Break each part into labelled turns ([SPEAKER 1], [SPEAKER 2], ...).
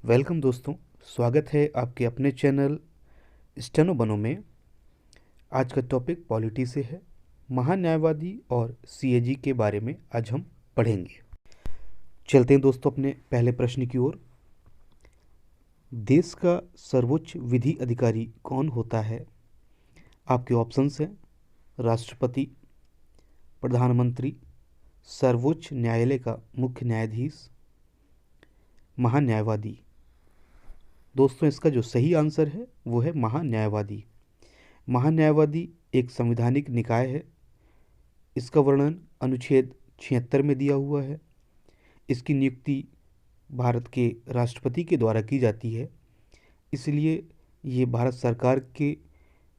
[SPEAKER 1] Welcome दोस्तों। स्वागत है आपके अपने चैनल स्टेनो बनो में। आज का टॉपिक पॉलिटी से है। महान्यायवादी और सीएजी के बारे में आज हम पढ़ेंगे। चलते हैं दोस्तों अपने पहले प्रश्न की ओर। देश का सर्वोच्च विधि अधिकारी कौन होता है? आपके ऑप्शंस हैं राष्ट्रपति, प्रधानमंत्री, सर्वोच्च न्यायालय का मुख्य न्यायाधीश, महान्यायवादी। दोस्तों इसका जो सही आंसर है वो है महान्यायवादी। महान्यायवादी एक संवैधानिक निकाय है। इसका वर्णन अनुच्छेद 76 में दिया हुआ है। इसकी नियुक्ति भारत के राष्ट्रपति के द्वारा की जाती है, इसलिए ये भारत सरकार के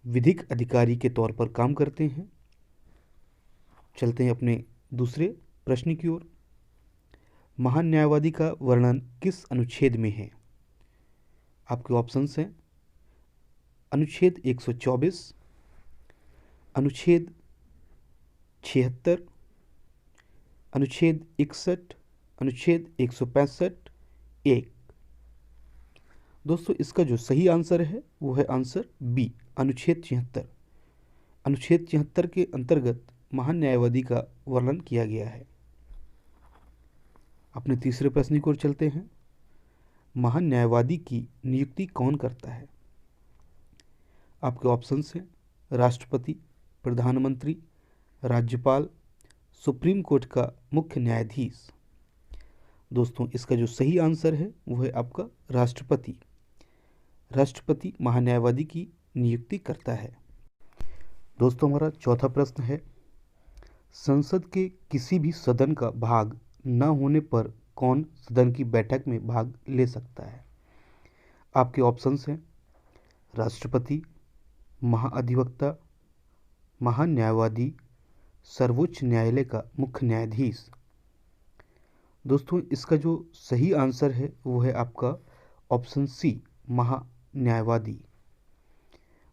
[SPEAKER 1] विधिक अधिकारी के तौर पर काम करते हैं। चलते हैं अपने दूसरे प्रश्न की ओर। महान्यायवादी का वर्णन किस अनुच्छेद में है? आपके ऑप्शंस हैं अनुच्छेद 124, अनुच्छेद 76, अनुच्छेद 61, अनुच्छेद 165 एक। दोस्तों इसका जो सही आंसर है वो है आंसर बी, अनुच्छेद 76। अनुच्छेद 76 के अंतर्गत महान्यायवादी का वर्णन किया गया है। अपने तीसरे प्रश्न की ओर चलते हैं। महान्यायवादी की नियुक्ति कौन करता है? आपके ऑप्शंस हैं राष्ट्रपति, प्रधानमंत्री, राज्यपाल, सुप्रीम कोर्ट का मुख्य न्यायाधीश। दोस्तों इसका जो सही आंसर है वो है आपका राष्ट्रपति। राष्ट्रपति महान्यायवादी की नियुक्ति करता है। दोस्तों हमारा चौथा प्रश्न है, संसद के किसी भी सदन का भाग न होने पर कौन सदन की बैठक में भाग ले सकता है? आपके ऑप्शंस हैं राष्ट्रपति, महाअधिवक्ता, महान्यायवादी, सर्वोच्च न्यायालय का मुख्य न्यायाधीश। दोस्तों इसका जो सही आंसर है वो है आपका ऑप्शन सी, महान्यायवादी।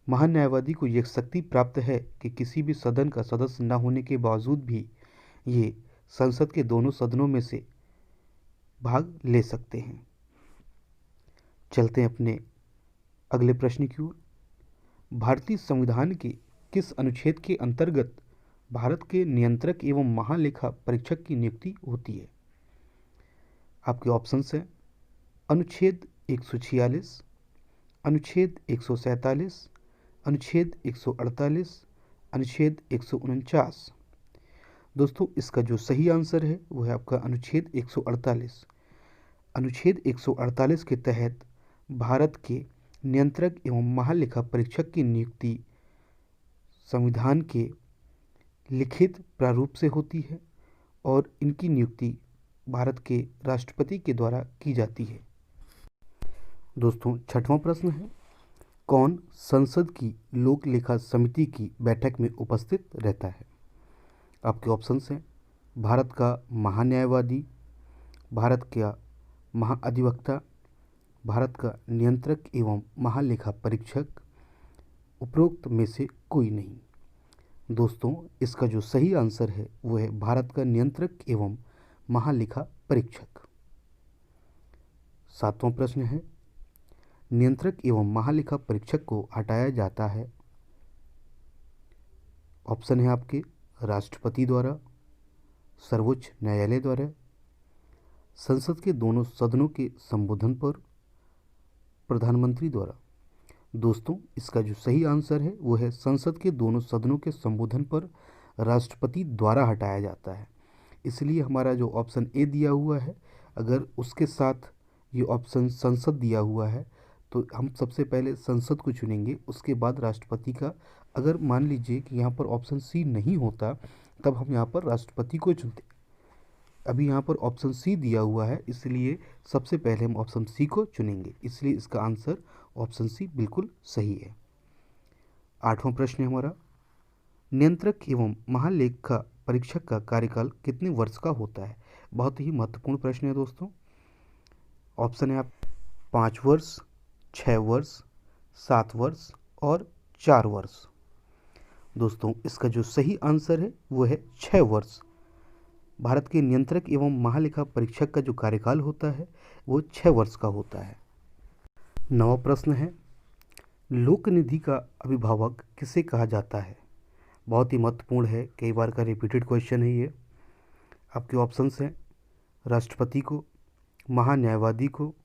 [SPEAKER 1] महान्यायवादी को यह शक्ति प्राप्त है कि किसी भी सदन का सदस्य न होने के बावजूद भी ये संसद के दोनों सदनों में से भाग ले सकते हैं। चलते हैं अपने अगले प्रश्न की ओर। भारतीय संविधान के किस अनुच्छेद के अंतर्गत भारत के नियंत्रक एवं महालेखा परीक्षक की नियुक्ति होती है? आपके ऑप्शंस हैं अनुच्छेद 146, अनुच्छेद 147, अनुच्छेद 148, अनुच्छेद 149। दोस्तों इसका जो सही आंसर है वो है आपका अनुच्छेद 148। अनुच्छेद 148 के तहत भारत के नियंत्रक एवं महालेखा परीक्षक की नियुक्ति संविधान के लिखित प्रारूप से होती है और इनकी नियुक्ति भारत के राष्ट्रपति के द्वारा की जाती है। दोस्तों छठवां प्रश्न है, कौन संसद की लोक लेखा समिति की बैठक में उपस्थित रहता है? आपके ऑप्शंस हैं भारत का महान्यायवादी, भारत का महाअधिवक्ता, भारत का नियंत्रक एवं महालेखा परीक्षक, उपरोक्त में से कोई नहीं। दोस्तों इसका जो सही आंसर है वो है भारत का नियंत्रक एवं महालेखा परीक्षक। सातवां प्रश्न है, नियंत्रक एवं महालेखा परीक्षक को हटाया जाता है। ऑप्शन है आपके राष्ट्रपति द्वारा, सर्वोच्च न्यायालय द्वारा, संसद के दोनों सदनों के संबोधन पर, प्रधानमंत्री द्वारा। दोस्तों इसका जो सही आंसर है वो है संसद के दोनों सदनों के संबोधन पर राष्ट्रपति द्वारा हटाया जाता है। इसलिए हमारा जो ऑप्शन ए दिया हुआ है, अगर उसके साथ ये ऑप्शन संसद दिया हुआ है तो हम सबसे पहले संसद को चुनेंगे, उसके बाद राष्ट्रपति का। अगर मान लीजिए कि यहाँ पर ऑप्शन सी नहीं होता तब हम यहाँ पर राष्ट्रपति को चुनते। अभी यहाँ पर ऑप्शन सी दिया हुआ है, इसलिए सबसे पहले हम ऑप्शन सी को चुनेंगे, इसलिए इसका आंसर ऑप्शन सी बिल्कुल सही है। आठवां प्रश्न है हमारा, नियंत्रक एवं महालेखा परीक्षक का कार्यकाल कितने वर्ष का होता है? बहुत ही महत्वपूर्ण प्रश्न है दोस्तों। ऑप्शन है आप 5 वर्ष, 6 वर्ष, 7 वर्ष और 4 वर्ष। दोस्तों इसका जो सही आंसर है वो है 6 वर्ष। भारत के नियंत्रक एवं महालेखा परीक्षक का जो कार्यकाल होता है वो 6 वर्ष का होता है। 9वां प्रश्न है, लोक निधि का अभिभावक किसे कहा जाता है? बहुत ही महत्वपूर्ण है, कई बार का रिपीटेड क्वेश्चन है ये। आपके ऑप्शंस हैं राष्ट्रपति को, महान्यायवादी को,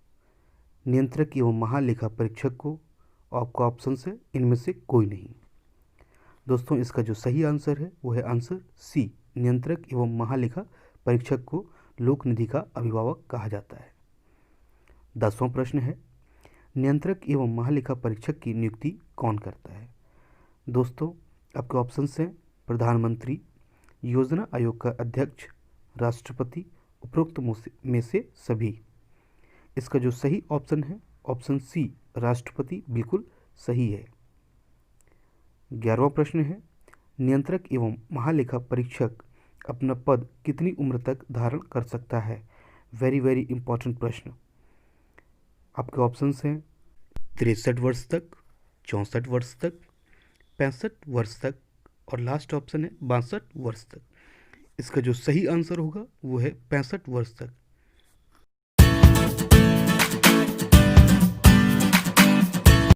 [SPEAKER 1] नियंत्रक एवं महालेखा परीक्षक को। आपका ऑप्शन है इनमें से कोई नहीं। दोस्तों, इसका जो सही आंसर है वो है आंसर सी, नियंत्रक एवं महालेखा परीक्षक को लोक निधि का अभिभावक कहा जाता है। 10वां प्रश्न है, नियंत्रक एवं महालेखा परीक्षक की नियुक्ति कौन करता है? दोस्तों, आपके ऑप्शंस हैं प्रधानमंत्री, योजना आयोग का अध्यक्ष, राष्ट्रपति, उपरोक्त में से सभी। इसका जो सही ऑप्शन है ऑप्शन सी, राष्ट्रपति, बिल्कुल सही है। 11वां प्रश्न है, नियंत्रक एवं महालेखा परीक्षक अपना पद कितनी उम्र तक धारण कर सकता है? वेरी वेरी इंपॉर्टेंट प्रश्न। आपके ऑप्शंस हैं 63 वर्ष तक, 64 वर्ष तक, 65 वर्ष तक और लास्ट ऑप्शन है 62 वर्ष तक। इसका जो सही आंसर होगा वो है 65 वर्ष तक।